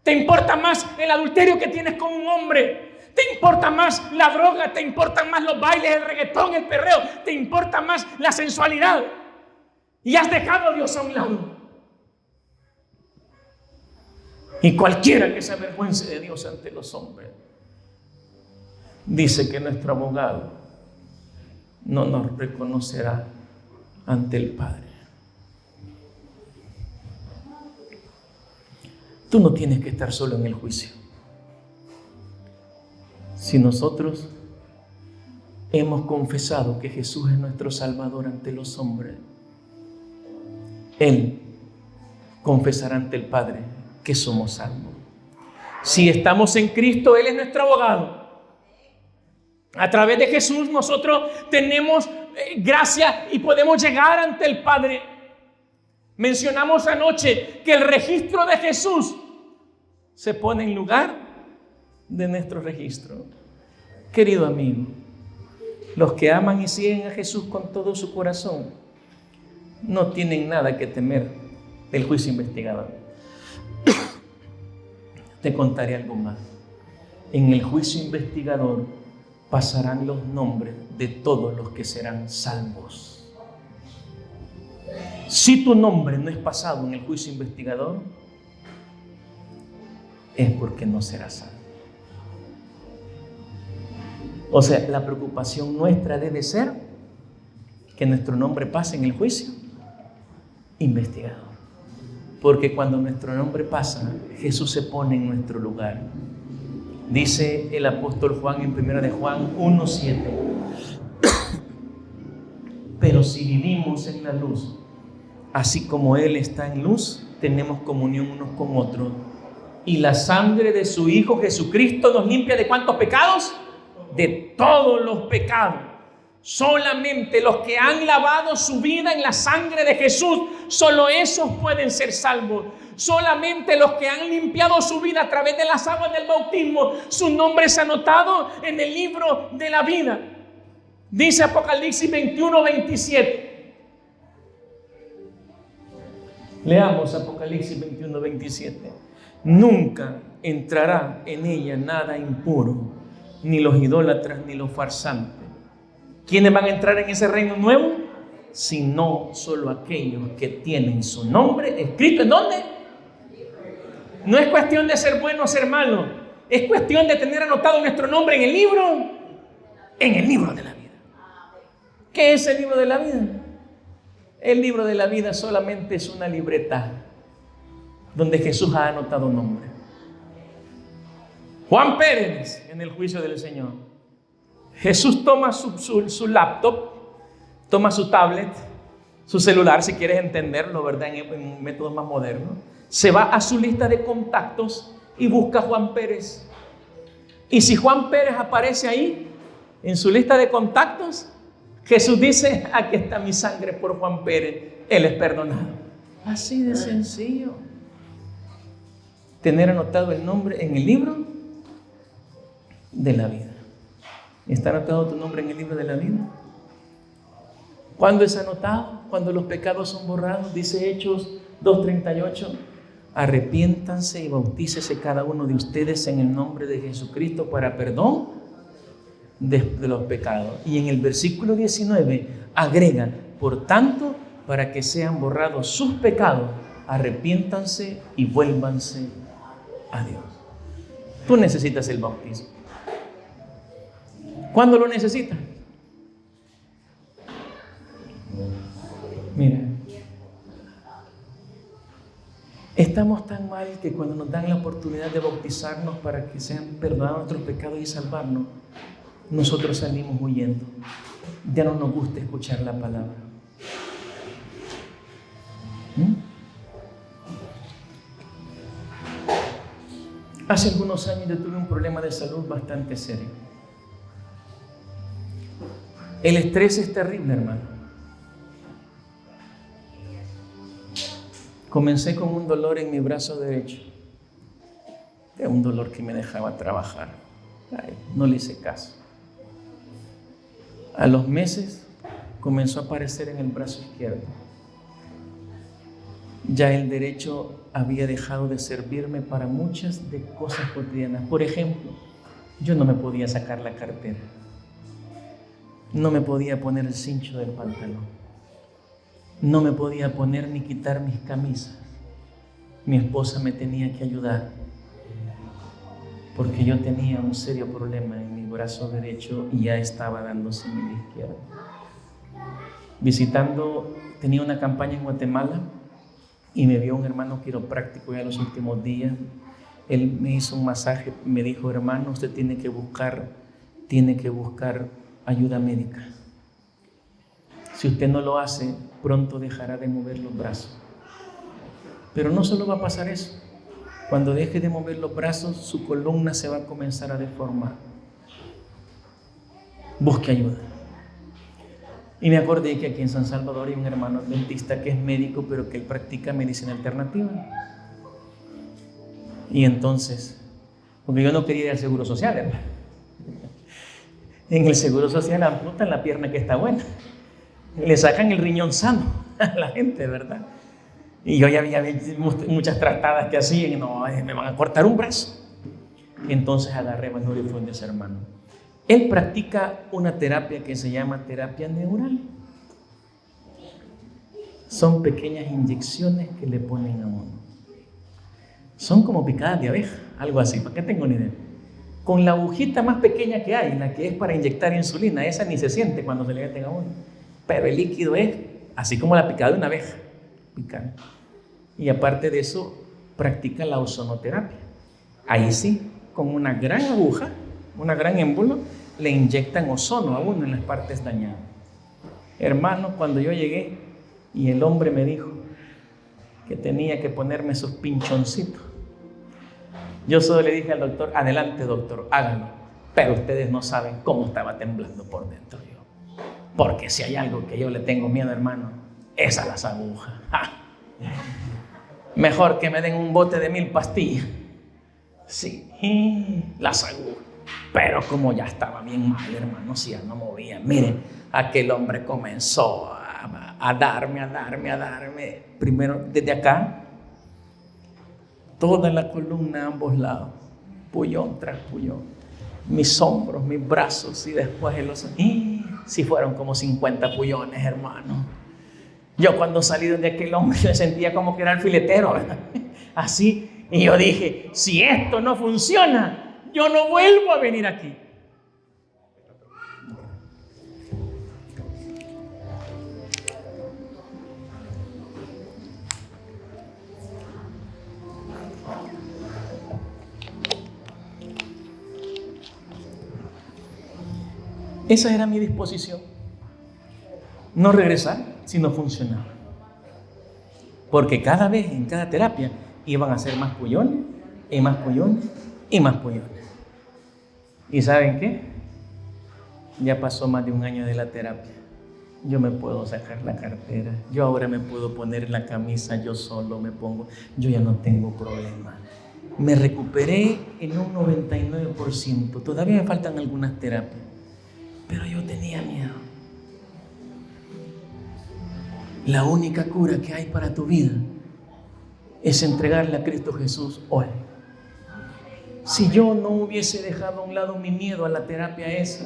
Te importa más el adulterio que tienes con un hombre. Te importa más la droga, te importan más los bailes, el reggaetón, el perreo, te importa más la sensualidad. Y has dejado a Dios a un lado. Y cualquiera que se avergüence de Dios ante los hombres, dice que nuestro abogado no nos reconocerá ante el Padre. Tú no tienes que estar solo en el juicio. Si nosotros hemos confesado que Jesús es nuestro Salvador ante los hombres, Él confesará ante el Padre que somos salvos. Si estamos en Cristo, Él es nuestro abogado. A través de Jesús nosotros tenemos gracia y podemos llegar ante el Padre. Mencionamos anoche que el registro de Jesús se pone en lugar de nuestro registro. Querido amigo, los que aman y siguen a Jesús con todo su corazón no tienen nada que temer del juicio investigador. Te contaré algo más. En el juicio investigador pasarán los nombres de todos los que serán salvos. Si tu nombre no es pasado en el juicio investigador, es porque no serás salvo. O sea, la preocupación nuestra debe ser que nuestro nombre pase en el juicio investigador. Porque cuando nuestro nombre pasa, Jesús se pone en nuestro lugar. Dice el apóstol Juan en 1 de Juan 1:7. Pero si vivimos en la luz, así como Él está en luz, tenemos comunión unos con otros. Y la sangre de su Hijo Jesucristo nos limpia ¿de cuántos pecados? De todos los pecados. Solamente los que han lavado su vida en la sangre de Jesús, solo esos pueden ser salvos. Solamente los que han limpiado su vida a través de las aguas del bautismo, su nombre es anotado en el libro de la vida. Dice Apocalipsis 21:27. Leamos Apocalipsis 21:27. Nunca entrará en ella nada impuro, ni los idólatras, ni los farsantes. ¿Quiénes van a entrar en ese reino nuevo? Sino solo aquellos que tienen su nombre escrito. ¿En dónde? No es cuestión de ser bueno o ser malo. Es cuestión de tener anotado nuestro nombre en el libro. En el libro de la vida. ¿Qué es el libro de la vida? El libro de la vida solamente es una libreta donde Jesús ha anotado nombre. Juan Pérez en el juicio del Señor. Jesús toma su laptop, toma su tablet, su celular, si quieres entenderlo, ¿verdad? En métodos más modernos. Se va a su lista de contactos y busca a Juan Pérez. Y si Juan Pérez aparece ahí, en su lista de contactos, Jesús dice: aquí está mi sangre por Juan Pérez, él es perdonado. Así de sencillo. Tener anotado el nombre en el libro de la vida. ¿Está anotado tu nombre en el libro de la vida? ¿Cuándo es anotado? Cuando los pecados son borrados. Dice Hechos 2:38. Arrepiéntanse y bautícese cada uno de ustedes en el nombre de Jesucristo para perdón de los pecados. Y en el versículo 19 agrega: por tanto, para que sean borrados sus pecados, arrepiéntanse y vuélvanse a Dios. Tú necesitas el bautismo. ¿Cuándo lo necesitas? Mira, estamos tan mal que cuando nos dan la oportunidad de bautizarnos para que sean perdonados nuestros pecados y salvarnos, nosotros salimos huyendo. Ya no nos gusta escuchar la palabra. Hace algunos años yo tuve un problema de salud bastante serio. El estrés es terrible, hermano. Comencé con un dolor en mi brazo derecho. Era un dolor que me dejaba trabajar. No le hice caso. A los meses comenzó a aparecer en el brazo izquierdo. Ya el derecho había dejado de servirme para muchas de cosas cotidianas. Por ejemplo, yo no me podía sacar la cartera. No me podía poner el cincho del pantalón. No me podía poner ni quitar mis camisas. Mi esposa me tenía que ayudar porque yo tenía un serio problema en mi brazo derecho y ya estaba dándose en el izquierdo. Tenía una campaña en Guatemala y me vio un hermano quiropráctico ya en los últimos días. Él me hizo un masaje, me dijo: hermano, usted tiene que buscar ayuda médica. Si usted no lo hace, pronto dejará de mover los brazos. Pero no solo va a pasar eso. Cuando deje de mover los brazos, su columna se va a comenzar a deformar. Busque ayuda. Y me acordé que aquí en San Salvador hay un hermano dentista que es médico, pero que él practica medicina alternativa. Y entonces, porque yo no quería ir al Seguro Social, hermano. En el Seguro Social amputan la pierna que está buena. Le sacan el riñón sano a la gente, ¿verdad? Y yo ya había visto muchas tratadas que hacían, no, me van a cortar un brazo. Entonces agarré Manuel y fue de ese hermano. Él practica una terapia que se llama terapia neural. Son pequeñas inyecciones que le ponen a uno. Son como picadas de abeja, algo así, ¿para qué tengo ni idea? Con la agujita más pequeña que hay, la que es para inyectar insulina, esa ni se siente cuando se le meten a uno. Pero el líquido es así como la picada de una abeja, picante. Y aparte de eso, practica la ozonoterapia. Ahí sí, con una gran aguja, una gran émbolo, le inyectan ozono a uno en las partes dañadas. Hermano, cuando yo llegué y el hombre me dijo que tenía que ponerme esos pinchoncitos, yo solo le dije al doctor: adelante doctor, hágalo. Pero ustedes no saben cómo estaba temblando por dentro yo. Porque si hay algo que yo le tengo miedo, hermano, es a las agujas. ¡Ja! Mejor que me den un bote de 1000 pastillas. Sí, las agujas. Pero como ya estaba bien mal, hermano, si ya no movía. Miren, aquel hombre comenzó a darme. Primero desde acá, toda la columna a ambos lados, pullón tras pullón, mis hombros, mis brazos, y después el oso. Si fueron como 50 pullones, hermano. Yo cuando salí de aquel hombre me sentía como que era alfiletero, ¿verdad? Así, y yo dije: si esto no funciona, yo no vuelvo a venir aquí. Esa era mi disposición. No regresar si no funcionaba. Porque cada vez, en cada terapia, iban a ser más pullones, y más pullones, y más pullones. ¿Y saben qué? Ya pasó más de un año de la terapia. Yo me puedo sacar la cartera. Yo ahora me puedo poner la camisa, yo solo me pongo. Yo ya no tengo problema. Me recuperé en un 99%. Todavía me faltan algunas terapias. Pero yo tenía miedo. La única cura que hay para tu vida es entregarle a Cristo Jesús hoy. Si yo no hubiese dejado a un lado mi miedo a la terapia esa,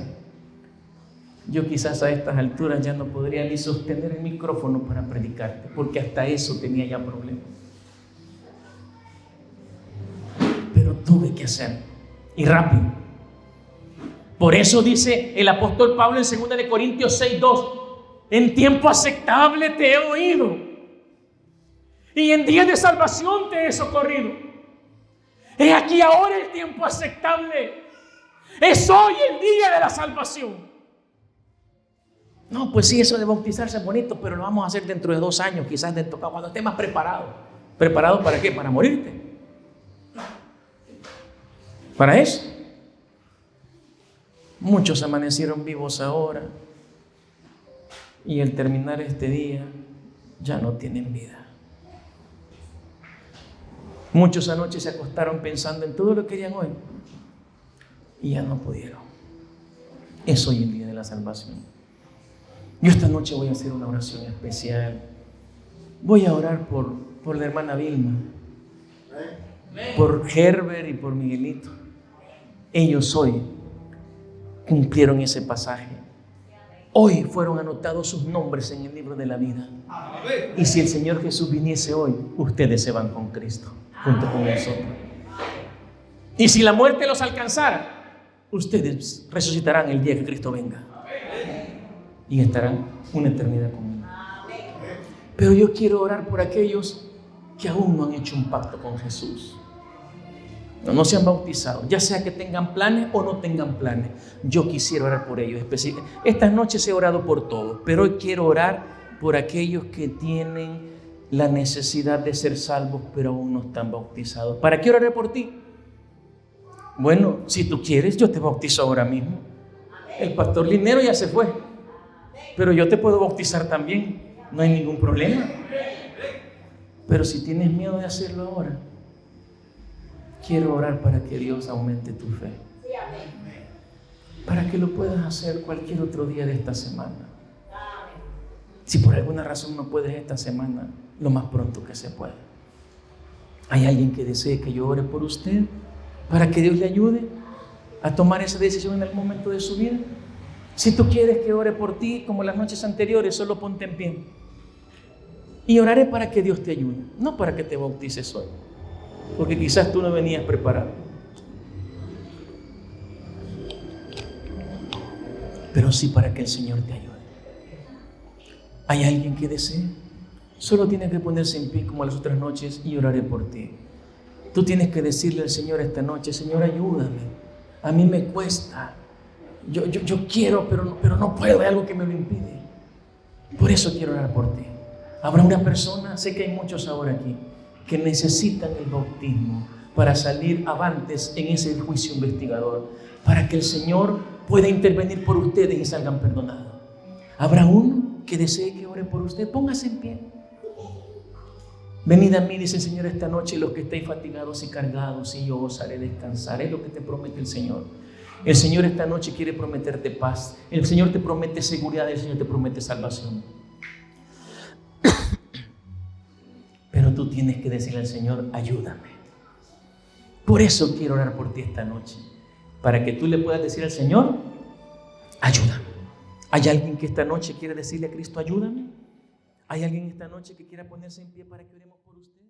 yo quizás a estas alturas ya no podría ni sostener el micrófono para predicarte, porque hasta eso tenía ya problemas. Pero tuve que hacerlo, y rápido. Por eso dice el apóstol Pablo en 2 de Corintios 6:2: en tiempo aceptable te he oído, y en día de salvación te he socorrido. Es aquí ahora el tiempo aceptable. Es hoy el día de la salvación. No, pues sí, eso de bautizarse es bonito, pero lo vamos a hacer dentro de 2 años, quizás dentro, cuando estés más preparado. ¿Preparado para qué? Para morirte. Para eso. Muchos amanecieron vivos ahora y al terminar este día ya no tienen vida. Muchos anoche se acostaron pensando en todo lo que querían hoy y ya no pudieron. Es hoy el día de la salvación. Yo esta noche voy a hacer una oración especial. Voy a orar por la hermana Vilma, por Herbert y por Miguelito. Ellos hoy cumplieron ese pasaje. Hoy fueron anotados sus nombres en el libro de la vida. Y si el Señor Jesús viniese hoy, ustedes se van con Cristo, junto con nosotros. Y si la muerte los alcanzara, ustedes resucitarán el día que Cristo venga y estarán una eternidad conmigo. Pero yo quiero orar por aquellos que aún no han hecho un pacto con Jesús. No se han bautizado, ya sea que tengan planes o no tengan planes. Yo quisiera orar por ellos. Estas noches he orado por todos, pero hoy quiero orar por aquellos que tienen la necesidad de ser salvos, pero aún no están bautizados. ¿Para qué oraré por ti? Bueno, si tú quieres, yo te bautizo ahora mismo. El pastor Linero ya se fue, pero yo te puedo bautizar también. No hay ningún problema. Pero si tienes miedo de hacerlo ahora, quiero orar para que Dios aumente tu fe, para que lo puedas hacer cualquier otro día de esta semana. Si por alguna razón no puedes esta semana, lo más pronto que se pueda. ¿Hay alguien que desee que yo ore por usted para que Dios le ayude a tomar esa decisión en el momento de su vida? Si tú quieres que ore por ti como las noches anteriores, solo ponte en pie. Y oraré para que Dios te ayude, no para que te bautices hoy, porque quizás tú no venías preparado. Pero sí para que el Señor te ayude. ¿Hay alguien que desee? Solo tienes que ponerse en pie como las otras noches y oraré por ti. Tú tienes que decirle al Señor esta noche: Señor, ayúdame. A mí me cuesta. Yo quiero, pero no puedo. Hay algo que me lo impide. Por eso quiero orar por ti. Habrá una persona, sé que hay muchos ahora aquí, que necesitan el bautismo para salir avantes en ese juicio investigador, para que el Señor pueda intervenir por ustedes y salgan perdonados. Habrá uno que desee que ore por usted. Póngase en pie. Venid a mí, dice el Señor, esta noche, los que estéis fatigados y cargados, y yo os haré descansar. Es lo que te promete el Señor. El Señor esta noche quiere prometerte paz. El Señor te promete seguridad. El Señor te promete salvación. Pero tú tienes que decirle al Señor: ayúdame. Por eso quiero orar por ti esta noche, para que tú le puedas decir al Señor: ayúdame. ¿Hay alguien que esta noche quiere decirle a Cristo: ayúdame? ¿Hay alguien esta noche que quiera ponerse en pie para que oremos por usted?